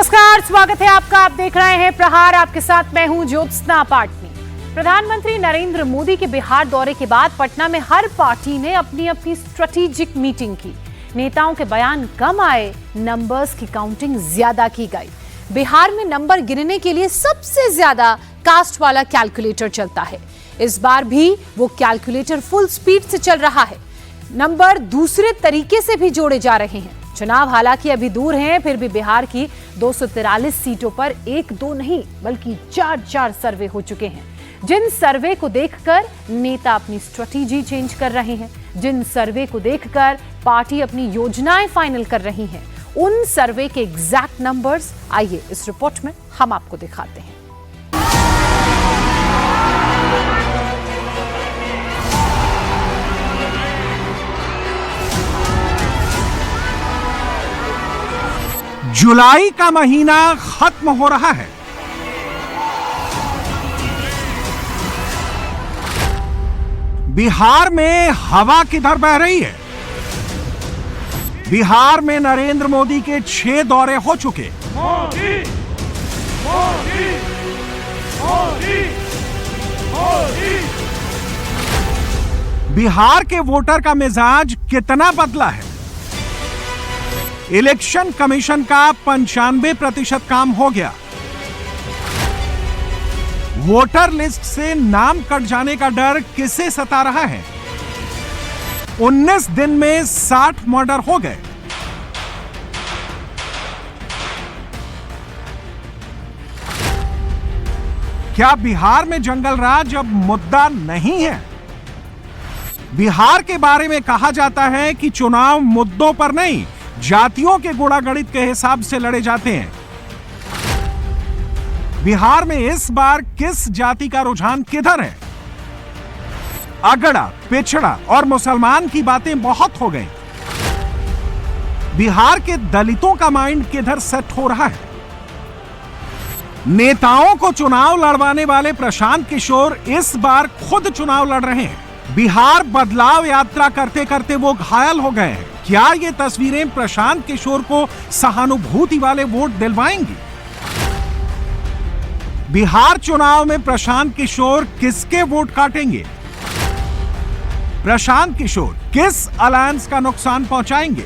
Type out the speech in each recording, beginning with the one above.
नमस्कार, स्वागत है आपका। आप देख रहे हैं प्रहार, आपके साथ मैं हूं ज्योत्सना पाटनी। प्रधानमंत्री नरेंद्र मोदी के बिहार दौरे के बाद पटना में हर पार्टी ने अपनी अपनी स्ट्रेटेजिक मीटिंग की। नेताओं के बयान कम आए, नंबर्स की काउंटिंग ज्यादा की गई। बिहार में नंबर गिनने के लिए सबसे ज्यादा कास्ट वाला कैलकुलेटर चलता है। इस बार भी वो कैलकुलेटर फुल स्पीड से चल रहा है। नंबर दूसरे तरीके से भी जोड़े जा रहे हैं। चुनाव हालांकि अभी दूर हैं, फिर भी बिहार की 243 सीटों पर 1-2 नहीं बल्कि 4-4 सर्वे हो चुके हैं। जिन सर्वे को देखकर नेता अपनी स्ट्रेटेजी चेंज कर रहे हैं, जिन सर्वे को देखकर पार्टी अपनी योजनाएं फाइनल कर रही हैं, उन सर्वे के एग्जैक्ट नंबर्स आइए इस रिपोर्ट में हम आपको दिखाते हैं। जुलाई का महीना खत्म हो रहा है। बिहार में हवा किधर बह रही है? बिहार में नरेंद्र मोदी के 6 दौरे हो चुके। मोदी, मोदी, मोदी, मोदी। बिहार के वोटर का मिजाज कितना बदला है? इलेक्शन कमीशन का 95% काम हो गया। वोटर लिस्ट से नाम कट जाने का डर किसे सता रहा है? 19 दिन में 60 मर्डर हो गए। क्या बिहार में जंगल राज अब मुद्दा नहीं है? बिहार के बारे में कहा जाता है कि चुनाव मुद्दों पर नहीं, जातियों के गुणागणित के हिसाब से लड़े जाते हैं। बिहार में इस बार किस जाति का रुझान किधर है? अगड़ा, पिछड़ा और मुसलमान की बातें बहुत हो गई। बिहार के दलितों का माइंड किधर सेट हो रहा है? नेताओं को चुनाव लड़वाने वाले प्रशांत किशोर इस बार खुद चुनाव लड़ रहे हैं। बिहार बदलाव यात्रा करते करते वो घायल हो गए हैं। क्या ये तस्वीरें प्रशांत किशोर को सहानुभूति वाले वोट दिलवाएंगी? बिहार चुनाव में प्रशांत किशोर किसके वोट काटेंगे? प्रशांत किशोर किस अलायंस का नुकसान पहुंचाएंगे?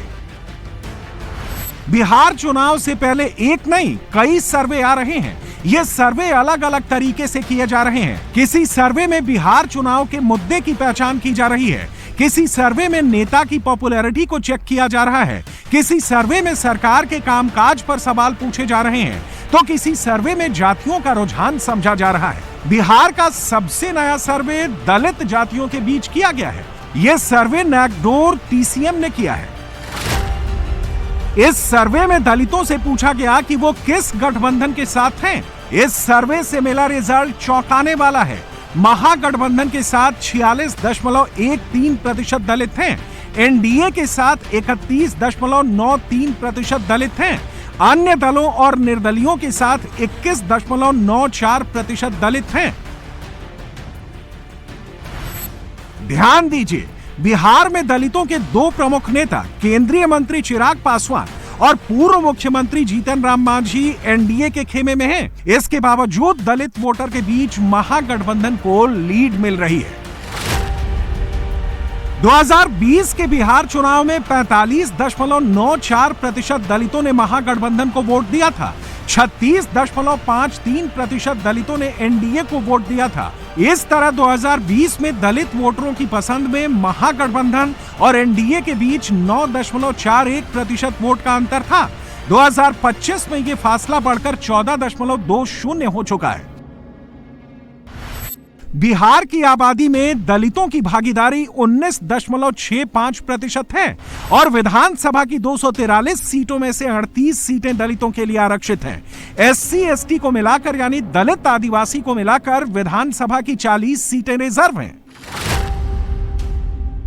बिहार चुनाव से पहले एक नहीं कई सर्वे आ रहे हैं। ये सर्वे अलग अलग तरीके से किए जा रहे हैं। किसी सर्वे में बिहार चुनाव के मुद्दे की पहचान की जा रही है, किसी सर्वे में नेता की पॉपुलैरिटी को चेक किया जा रहा है, किसी सर्वे में सरकार के कामकाज पर सवाल पूछे जा रहे हैं, तो किसी सर्वे में जातियों का रुझान समझा जा रहा है। बिहार का सबसे नया सर्वे दलित जातियों के बीच किया गया है। यह सर्वे नैकडोर TCM ने किया है। इस सर्वे में दलितों से पूछा गया कि वो किस गठबंधन के साथ हैं। इस सर्वे से मिला रिजल्ट चौंकाने वाला है। महागठबंधन के साथ 46.13% दलित हैं। एनडीए के साथ 31.93% दलित हैं। अन्य दलों और निर्दलियों के साथ 21.94% दलित हैं। ध्यान दीजिए, बिहार में दलितों के 2 प्रमुख नेता केंद्रीय मंत्री चिराग पासवान और पूर्व मुख्यमंत्री जीतन राम मांझी एनडीए के खेमे में हैं। इसके बावजूद दलित वोटर के बीच महागठबंधन को लीड मिल रही है। 2020 के बिहार चुनाव में 45.94% दलितों ने महागठबंधन को वोट दिया था। 36.53% दलितों ने एनडीए को वोट दिया था। इस तरह 2020 में दलित वोटरों की पसंद में महागठबंधन और एनडीए के बीच 9.41% वोट का अंतर था। 2025 में यह फासला बढ़कर 14.20 हो चुका है। बिहार की आबादी में दलितों की भागीदारी 19.65% है और विधानसभा की 243 सीटों में से 38 सीटें दलितों के लिए आरक्षित हैं। SC/ST को मिलाकर यानी दलित आदिवासी को मिलाकर विधानसभा की 40 सीटें रिजर्व हैं।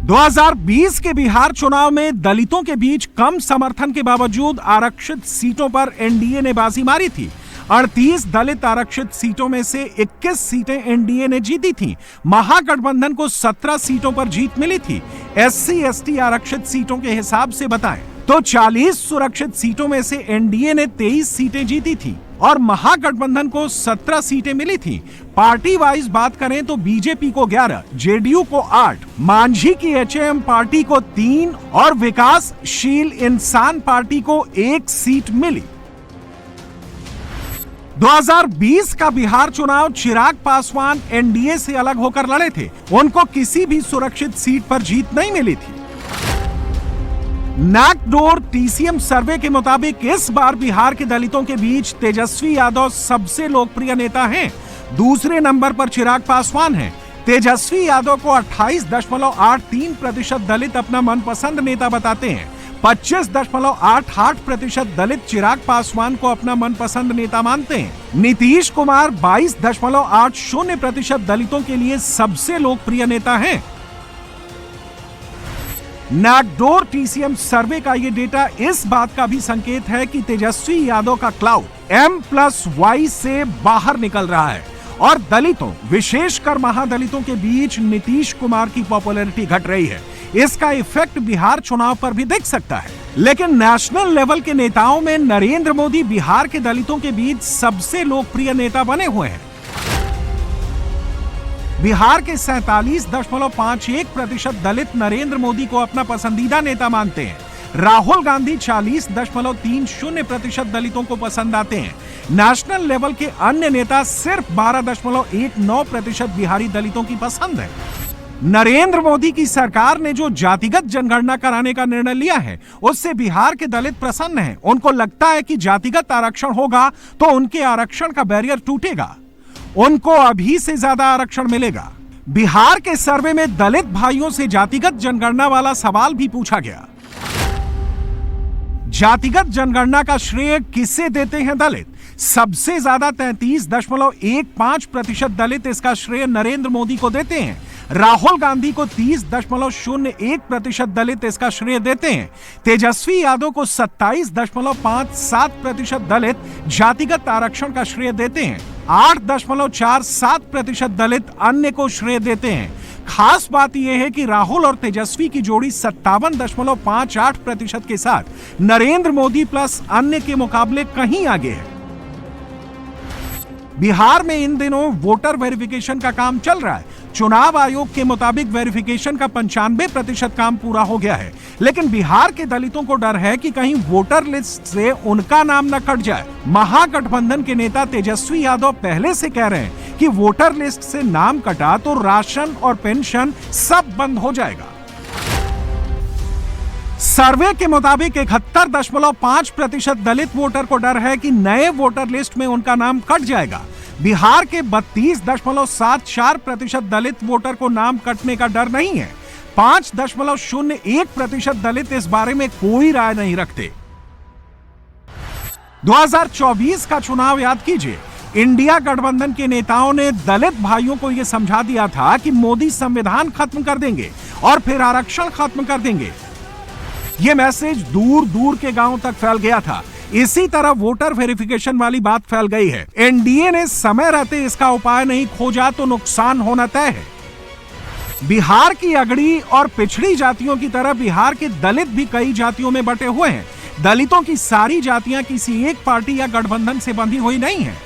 2020 के बिहार चुनाव में दलितों के बीच कम समर्थन के बावजूद आरक्षित सीटों पर एनडीए ने बाजी मारी थी। 38 दलित आरक्षित सीटों में से 21 सीटें एनडीए ने जीती थीं। महागठबंधन को 17 सीटों पर जीत मिली थी। SC/ST आरक्षित सीटों के हिसाब से बताएं तो 40 सुरक्षित सीटों में से एनडीए ने 23 सीटें जीती थी और महागठबंधन को 17 सीटें मिली थी। पार्टी वाइज बात करें तो बीजेपी को 11, जेडीयू को 8, मांझी की एचएम पार्टी को 3 और विकासशील इंसान पार्टी को 1 सीट मिली। 2020 का बिहार चुनाव चिराग पासवान एनडीए से अलग होकर लड़े थे। उनको किसी भी सुरक्षित सीट पर जीत नहीं मिली थी। नागडोर टीसीएम सर्वे के मुताबिक इस बार बिहार के दलितों के बीच तेजस्वी यादव सबसे लोकप्रिय नेता हैं। दूसरे नंबर पर चिराग पासवान हैं। तेजस्वी यादव को 28.83% दलित अपना मनपसंद नेता बताते हैं। 25.88% दलित चिराग पासवान को अपना मनपसंद नेता मानते हैं। नीतीश कुमार 22.80% दलितों के लिए सबसे लोकप्रिय नेता हैं। नागडोर टीसीएम सर्वे का ये डेटा इस बात का भी संकेत है कि तेजस्वी यादव का क्लाउड M+Y से बाहर निकल रहा है और दलितों, विशेषकर महादलितों के बीच नीतीश कुमार की पॉपुलैरिटी घट रही है। इसका इफेक्ट बिहार चुनाव पर भी दिख सकता है। लेकिन नेशनल लेवल के नेताओं में नरेंद्र मोदी बिहार के दलितों के बीच सबसे लोकप्रिय नेता बने हुए हैं। बिहार के 47.51% दलित नरेंद्र मोदी को अपना पसंदीदा नेता मानते हैं। राहुल गांधी 40.30% दलितों को पसंद आते हैं। नेशनल लेवल के अन्य नेता सिर्फ 12.19% बिहारी दलितों की पसंद है। नरेंद्र मोदी की सरकार ने जो जातिगत जनगणना कराने का निर्णय लिया है, उससे बिहार के दलित प्रसन्न हैं। उनको लगता है कि जातिगत आरक्षण होगा तो उनके आरक्षण का बैरियर टूटेगा, उनको अभी से ज्यादा आरक्षण मिलेगा। बिहार के सर्वे में दलित भाइयों से जातिगत जनगणना वाला सवाल भी पूछा गया। जातिगत जनगणना का श्रेय किसे देते हैं दलित? सबसे ज्यादा 33.15% दलित इसका श्रेय नरेंद्र मोदी को देते हैं। राहुल गांधी को 30.01% दलित इसका श्रेय देते हैं। तेजस्वी यादव को 27.57% दलित जातिगत आरक्षण का श्रेय देते हैं। 8.47% दलित अन्य को श्रेय देते हैं। खास बात यह है कि राहुल और तेजस्वी की जोड़ी 57.58% के साथ नरेंद्र मोदी प्लस अन्य के मुकाबले कहीं आगे है। बिहार में इन दिनों वोटर वेरिफिकेशन का काम चल रहा है। चुनाव आयोग के मुताबिक वेरिफिकेशन का 95% काम पूरा हो गया है। लेकिन बिहार के दलितों को डर है कि कहीं वोटर लिस्ट से उनका नाम न कट जाए। महागठबंधन के नेता तेजस्वी यादव पहले से कह रहे हैं कि वोटर लिस्ट से नाम कटा तो राशन और पेंशन सब बंद हो जाएगा। सर्वे के मुताबिक 71.5% दलित वोटर को डर है कि नए वोटर लिस्ट में उनका नाम कट जाएगा। बिहार के 32.74% दलित वोटर को नाम कटने का डर नहीं है। 5.01% दलित इस बारे में कोई राय नहीं रखते। 2024 का चुनाव याद कीजिए। इंडिया गठबंधन के नेताओं ने दलित भाइयों को यह समझा दिया था कि मोदी संविधान खत्म कर देंगे और फिर आरक्षण खत्म कर देंगे। यह मैसेज दूर दूर के गांवों तक फैल गया था। इसी तरह वोटर वेरिफिकेशन वाली बात फैल गई है। एनडीए ने समय रहते इसका उपाय नहीं खोजा तो नुकसान होना तय है। बिहार की अगड़ी और पिछड़ी जातियों की तरह बिहार के दलित भी कई जातियों में बटे हुए हैं। दलितों की सारी जातियां किसी एक पार्टी या गठबंधन से बंधी हुई नहीं है।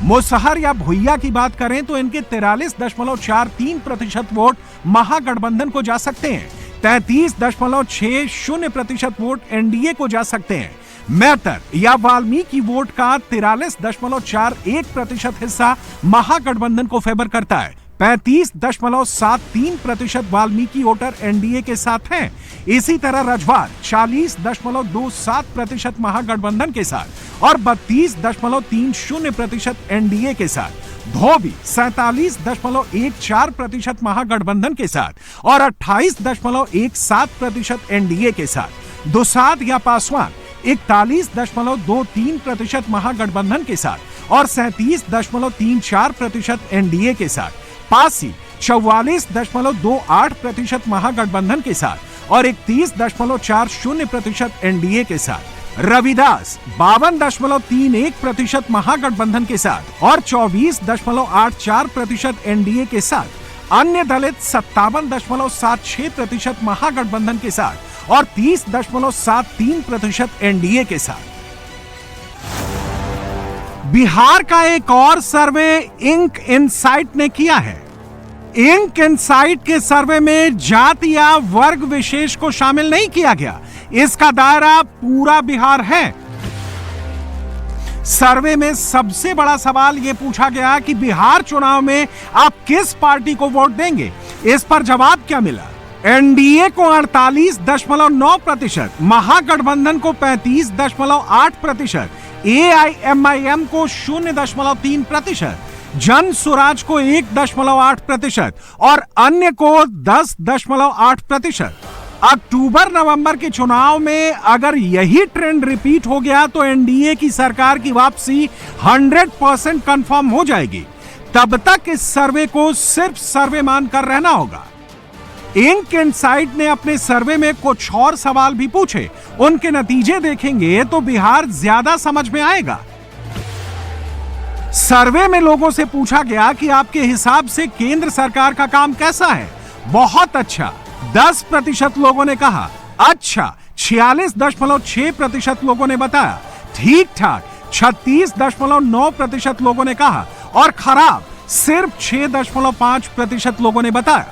मुसहर या भुइया की बात करें तो इनके 43.43% वोट महागठबंधन को जा सकते हैं। 33.60% वोट एनडीए को जा सकते हैं। मेहतर या वाल्मीकि वोट का 43.41% हिस्सा महागठबंधन को फेवर करता है। 35.73% वाल्मीकि वोटर एनडीए के साथ हैं। इसी तरह रजवाड़ 40.27% महागठबंधन के साथ और 32.30% एनडीए के साथ। धोबी 47.14% महागठबंधन के साथ और 28.17% एनडीए के साथ। दुसाध या पासवान 41.23% महागठबंधन के साथ और 37.34% एनडीए के साथ। पासी 44.28% महागठबंधन के साथ और 31.40% एनडीए के साथ। रविदास 52.31% महागठबंधन के साथ और 24.84% एनडीए के साथ। अन्य दलित 57.76% महागठबंधन के साथ और 30.73% एनडीए के साथ। बिहार का एक और सर्वे इंक इनसाइट ने किया है। इंक इनसाइट के सर्वे में जाति या वर्ग विशेष को शामिल नहीं किया गया। इसका दायरा पूरा बिहार है। सर्वे में सबसे बड़ा सवाल यह पूछा गया कि बिहार चुनाव में आप किस पार्टी को वोट देंगे। इस पर जवाब क्या मिला? एनडीए को 48.9%, महागठबंधन को 35.8%, एआईएमआईएम को 0.3%, जन स्वराज को 1.8% और अन्य को 10.8%। अक्टूबर नवंबर के चुनाव में अगर यही ट्रेंड रिपीट हो गया तो एनडीए की सरकार की वापसी 100% कंफर्म हो जाएगी। तब तक इस सर्वे को सिर्फ सर्वे मानकर रहना होगा। इंक इनसाइट ने अपने सर्वे में कुछ और सवाल भी पूछे। उनके नतीजे देखेंगे तो बिहार ज्यादा समझ में आएगा। सर्वे में लोगों से पूछा गया कि आपके हिसाब से केंद्र सरकार का काम कैसा है। बहुत अच्छा 10% लोगों ने कहा, अच्छा 46.6% लोगों ने बताया, ठीक ठाक 36.9% लोगों ने कहा और खराब सिर्फ 6.5% लोगों ने बताया।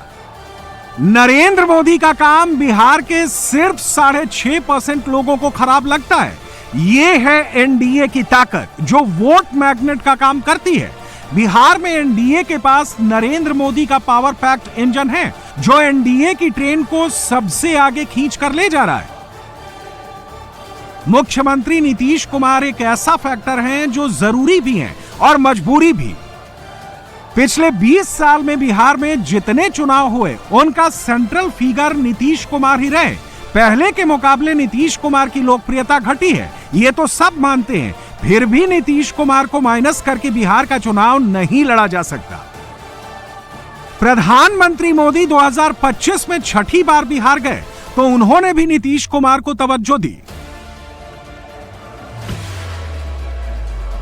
नरेंद्र मोदी का काम बिहार के सिर्फ 6.5% लोगों को खराब लगता है। यह है एनडीए की ताकत जो वोट मैग्नेट का काम करती है। बिहार में एनडीए के पास नरेंद्र मोदी का पावर पैक्ड इंजन है जो एनडीए की ट्रेन को सबसे आगे खींच कर ले जा रहा है। मुख्यमंत्री नीतीश कुमार एक ऐसा फैक्टर हैं जो जरूरी भी हैं और मजबूरी भी। पिछले 20 साल में बिहार में जितने चुनाव हुए उनका सेंट्रल फिगर नीतीश कुमार ही रहे। पहले के मुकाबले नीतीश कुमार की लोकप्रियता घटी है, ये तो सब मानते हैं। फिर भी नीतीश कुमार को माइनस करके बिहार का चुनाव नहीं लड़ा जा सकता। प्रधानमंत्री मोदी 2025 में छठी बार बिहार गए तो उन्होंने भी नीतीश कुमार को तवज्जो दी।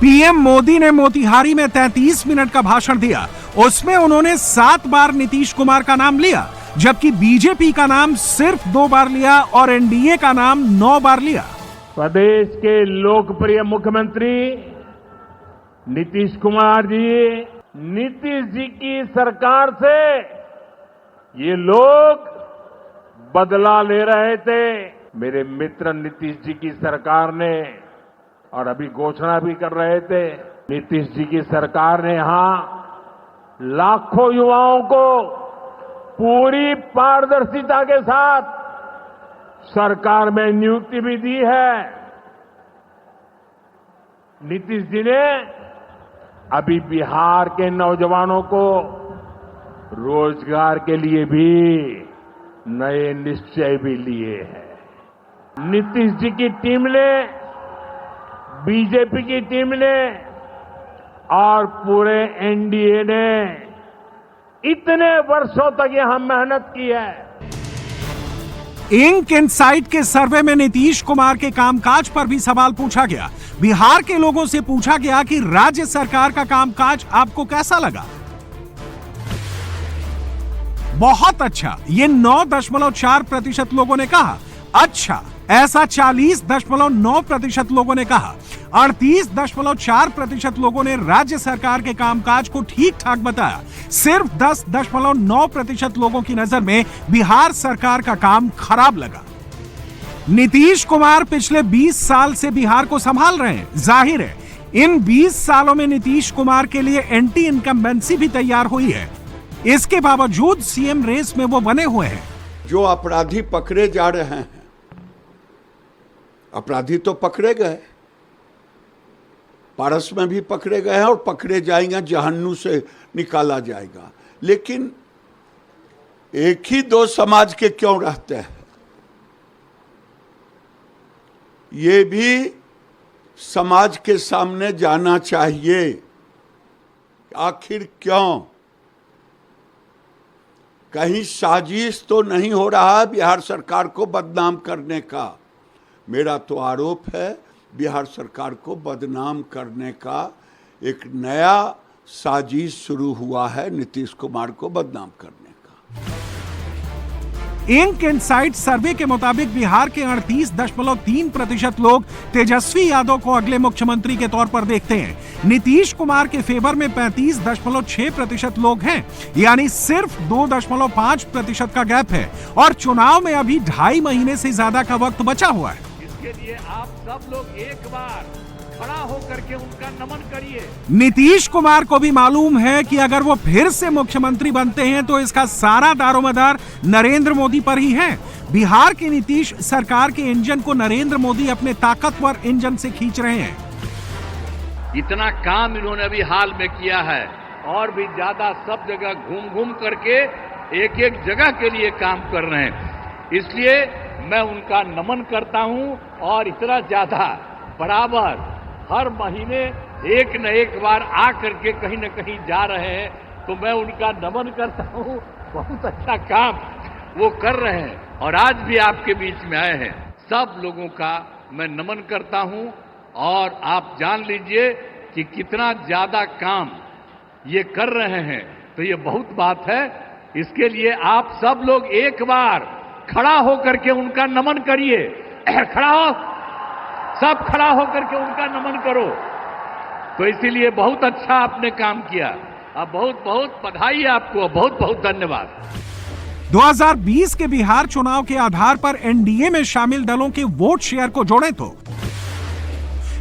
पीएम मोदी ने मोतिहारी में 33 मिनट का भाषण दिया। उसमें उन्होंने 7 बार नीतीश कुमार का नाम लिया, जबकि बीजेपी का नाम सिर्फ 2 बार लिया और एनडीए का नाम 9 बार लिया। प्रदेश के लोकप्रिय मुख्यमंत्री नीतीश कुमार जी, नीतीश जी की सरकार से ये लोग बदला ले रहे थे। मेरे मित्र नीतीश जी की सरकार ने, और अभी घोषणा भी कर रहे थे, नीतीश जी की सरकार ने यहां लाखों युवाओं को पूरी पारदर्शिता के साथ सरकार में नियुक्ति भी दी है। नीतीश जी ने अभी बिहार के नौजवानों को रोजगार के लिए भी नए निश्चय भी लिए हैं। नीतीश जी की टीम ने, बीजेपी की टीम ने और पूरे एनडीए ने इतने वर्षों तक यहां मेहनत की है। इंक इनसाइट के सर्वे में नीतीश कुमार के कामकाज पर भी सवाल पूछा गया। बिहार के लोगों से पूछा गया कि राज्य सरकार का कामकाज आपको कैसा लगा। बहुत अच्छा, ये 9.4% लोगों ने कहा। अच्छा, ऐसा 40.9% लोगों ने कहा। 38.4% लोगों ने राज्य सरकार के कामकाज को ठीक ठाक बताया। सिर्फ 10.9% लोगों की नजर में बिहार सरकार का काम खराब लगा। नीतीश कुमार पिछले 20 साल से बिहार को संभाल रहे हैं। जाहिर है इन 20 सालों में नीतीश कुमार के लिए एंटी इनकम्बेंसी भी तैयार हुई है। इसके बावजूद सीएम रेस में वो बने हुए हैं। जो अपराधी पकड़े जा रहे हैं, अपराधी तो पकड़े गए, पारस में भी पकड़े गए हैं और पकड़े जाएंगे, जहन्नुम से निकाला जाएगा। लेकिन एक ही दो समाज के क्यों रहते हैं, ये भी समाज के सामने जाना चाहिए। आखिर क्यों? कहीं साजिश तो नहीं हो रहा है बिहार सरकार को बदनाम करने का? मेरा तो आरोप है बिहार सरकार को बदनाम करने का एक नया साजिश शुरू हुआ है, नीतीश कुमार को बदनाम करने का। इंक इनसाइट सर्वे के मुताबिक बिहार के 38.3% लोग तेजस्वी यादव को अगले मुख्यमंत्री के तौर पर देखते हैं। नीतीश कुमार के फेवर में 35.6% लोग हैं, यानी सिर्फ 2.5% का गैप है और चुनाव में अभी 2.5 महीने से ज्यादा का वक्त बचा हुआ है। इसके लिए आप सब लोग एक बार खड़ा होकर के उनका नमन करिए। नीतीश कुमार को भी मालूम है कि अगर वो फिर से मुख्यमंत्री बनते हैं तो इसका सारा दारोमदार नरेंद्र मोदी पर ही है। बिहार की नीतीश सरकार के इंजन को नरेंद्र मोदी अपने ताकतवर इंजन से खींच रहे हैं। इतना काम इन्होंने अभी हाल में किया है और भी ज्यादा सब जगह घूम घूम करके एक एक जगह के लिए काम कर रहे हैं। इसलिए मैं उनका नमन करता हूं और इतना ज्यादा बराबर हर महीने एक न एक बार आ करके कहीं न कहीं जा रहे हैं, तो मैं उनका नमन करता हूं। बहुत अच्छा काम वो कर रहे हैं और आज भी आपके बीच में आए हैं। सब लोगों का मैं नमन करता हूं और आप जान लीजिए कि कितना ज्यादा काम ये कर रहे हैं, तो ये बहुत बात है। इसके लिए आप सब लोग एक बार खड़ा होकर के उनका नमन करिए। खड़ा हो, सब खड़ा होकर के उनका नमन करो। तो इसीलिए बहुत अच्छा आपने काम किया। अब बहुत बहुत बधाई आपको, बहुत बहुत धन्यवाद। 2020 के बिहार चुनाव के आधार पर एनडीए में शामिल दलों के वोट शेयर को जोड़ें तो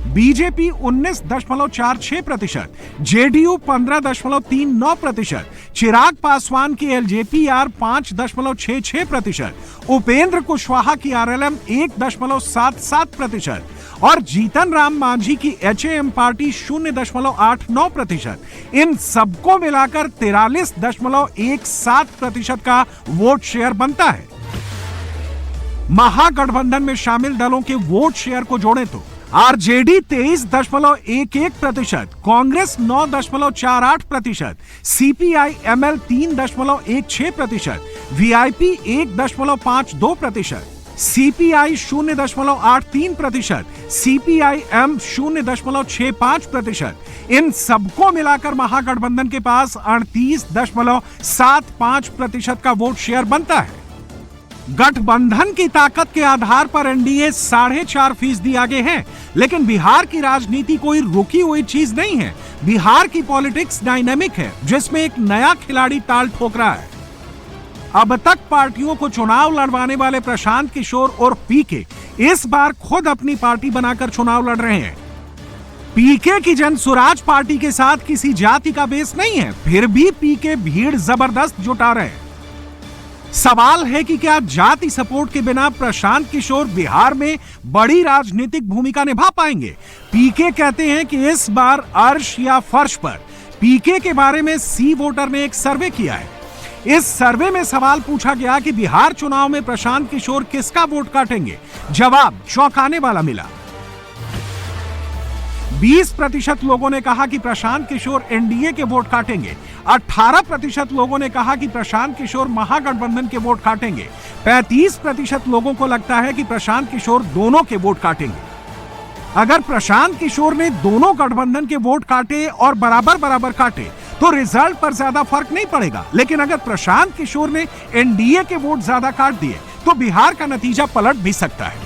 बीजेपी 19.46%, जेडीयू 15.39%, चिराग पासवान की एलजेपी-आर 5.66%, उपेंद्र कुशवाहा की आरएलएम 1.77% और जीतन राम मांझी की एचएएम पार्टी 0.89%। इन सबको मिलाकर 43.17% का वोट शेयर बनता है। महागठबंधन में शामिल दलों के वोट शेयर को जोड़ें तो RJD 23.11%, Congress 9.48%, CPI ML 3.16%, VIP 1.52%, CPI 0.83%, CPI-M 0.65%। इन सबको मिलाकर महागठबंधन के पास 38.75% का वोट शेयर बनता है। गठबंधन की ताकत के आधार पर एनडीए 4.5% आगे है, लेकिन बिहार की राजनीति कोई रुकी हुई चीज नहीं है। बिहार की पॉलिटिक्स डायनामिक है, जिसमें एक नया खिलाड़ी ताल ठोक रहा है। अब तक पार्टियों को चुनाव लड़वाने वाले प्रशांत किशोर और पीके इस बार खुद अपनी पार्टी बनाकर चुनाव लड़ रहे हैं। पीके की जन स्वराज पार्टी के साथ किसी जाति का बेस नहीं है, फिर भी पीके भीड़ जबरदस्त जुटा रहे हैं। सवाल है कि क्या जाति सपोर्ट के बिना प्रशांत किशोर बिहार में बड़ी राजनीतिक भूमिका निभा पाएंगे? पीके कहते हैं कि इस बार अर्श या फर्श पर। पीके के बारे में सी वोटर ने एक सर्वे किया है। इस सर्वे में सवाल पूछा गया कि बिहार चुनाव में प्रशांत किशोर किसका वोट काटेंगे। जवाब चौंकाने वाला मिला। 20% लोगों ने कहा कि प्रशांत किशोर एनडीए के वोट काटेंगे, 18% लोगों ने कहा कि प्रशांत किशोर महागठबंधन के वोट काटेंगे, 35% लोगों को लगता है कि प्रशांत किशोर दोनों के वोट काटेंगे। अगर प्रशांत किशोर ने दोनों गठबंधन के वोट काटे और बराबर बराबर काटे तो रिजल्ट पर ज्यादा फर्क नहीं पड़ेगा, लेकिन अगर प्रशांत किशोर ने एनडीए के वोट ज्यादा काट दिए तो बिहार का नतीजा पलट भी सकता है।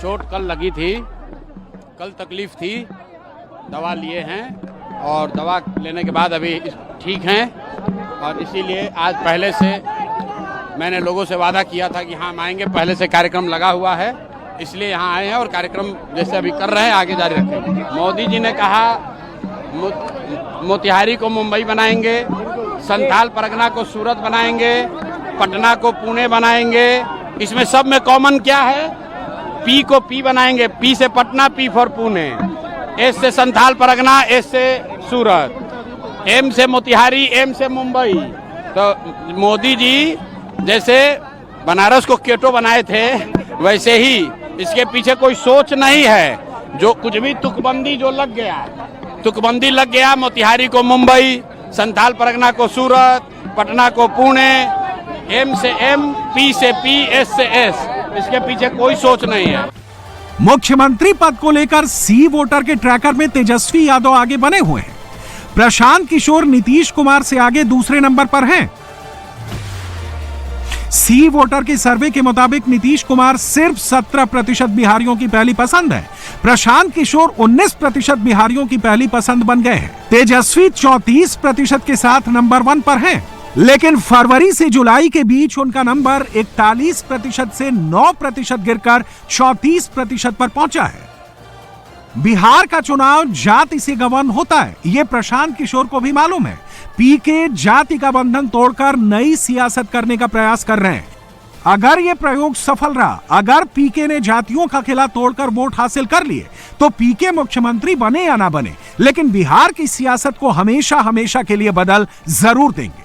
चोट कल लगी थी, कल तकलीफ थी, दवा लिए हैं और दवा लेने के बाद अभी ठीक हैं और इसीलिए आज पहले से मैंने लोगों से वादा किया था कि हाँ हम आएंगे। पहले से कार्यक्रम लगा हुआ है, इसलिए यहाँ आए हैं और कार्यक्रम जैसे अभी कर रहे हैं आगे जारी रखेंगे। मोदी जी ने कहा मोतिहारी को मुंबई बनाएंगे, संथाल परगना को सूरत बनाएंगे, पटना को पुणे बनाएंगे। इसमें सब में कॉमन क्या है? पी को पी बनाएंगे, पी से Patna, P for Pune, S से संथाल परगना, एस से सूरत, एम से मोतिहारी, एम से मुंबई। तो मोदी जी जैसे बनारस को केटो बनाए थे वैसे ही इसके पीछे कोई सोच नहीं है। जो कुछ भी तुकबंदी जो लग गया, तुकबंदी लग गया, मोतिहारी को मुंबई, संथाल परगना को सूरत, पटना को पुणे, एम से एम, पी से पी, एस से एस, इसके पीछे कोई सोच नहीं है। मुख्यमंत्री पद को लेकर सी वोटर के ट्रैकर में तेजस्वी यादव आगे बने हुए हैं। प्रशांत किशोर नीतीश कुमार से आगे दूसरे नंबर पर हैं। सी वोटर की सर्वे के मुताबिक नीतीश कुमार सिर्फ 17% बिहारियों की पहली पसंद है। प्रशांत किशोर 19% बिहारियों की पहली पसंद बन गए हैं। तेजस्वी 34% के साथ नंबर 1 पर हैं। लेकिन फरवरी से जुलाई के बीच उनका नंबर 41% से 9% गिरकर 34% पर पहुंचा है। बिहार का चुनाव जाति से गवर्न होता है, यह प्रशांत किशोर को भी मालूम है। पीके जाति का बंधन तोड़कर नई सियासत करने का प्रयास कर रहे हैं। अगर यह प्रयोग सफल रहा, अगर पीके ने जातियों का किला तोड़कर वोट हासिल कर लिए, तो पीके मुख्यमंत्री बने या ना बने, लेकिन बिहार की सियासत को हमेशा हमेशा के लिए बदल जरूर देंगे।